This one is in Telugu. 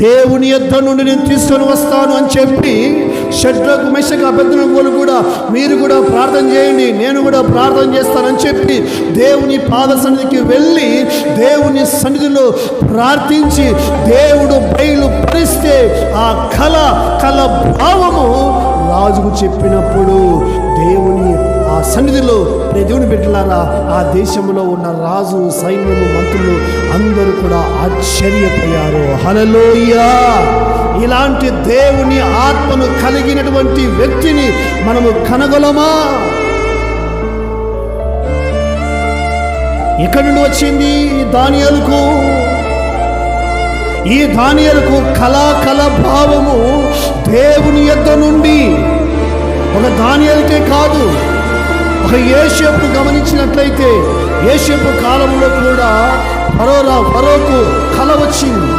దేవుని యొద్ద నుండి నేను తీసుకొని వస్తాను అని చెప్పి షడ్రకు మెషకు అబేద్నెగోలు కూడా మీరు కూడా ప్రార్థన చేయండి, నేను కూడా ప్రార్థన చేస్తానని చెప్పి దేవుని పాద సన్నిధికి వెళ్ళి దేవుని సన్నిధిలో ప్రార్థించి దేవుడు బయలుపరిస్తే ఆ కళ భావము రాజుకు చెప్పినప్పుడు దేవుని ఆ సన్నిధిలో దేవుని బిడ్డలారా ఆ దేశంలో ఉన్న రాజు, సైన్యము, మంత్రులు అందరూ కూడా ఆశ్చర్యపోయారు. హల్లెలూయా! ఇలాంటి దేవుని ఆత్మను కలిగినటువంటి వ్యక్తిని మనము కనగలమా? ఎక్కడి నుండి వచ్చింది ఈ దానియేలుకు కళ భావము దేవుని యొద్ద నుండి. ఒక దానియేలుకే కాదు, ఒక యోసేపు గమనించినట్లయితే యోసేపు కాలంలో కూడా ఫరోకు కళ వచ్చింది.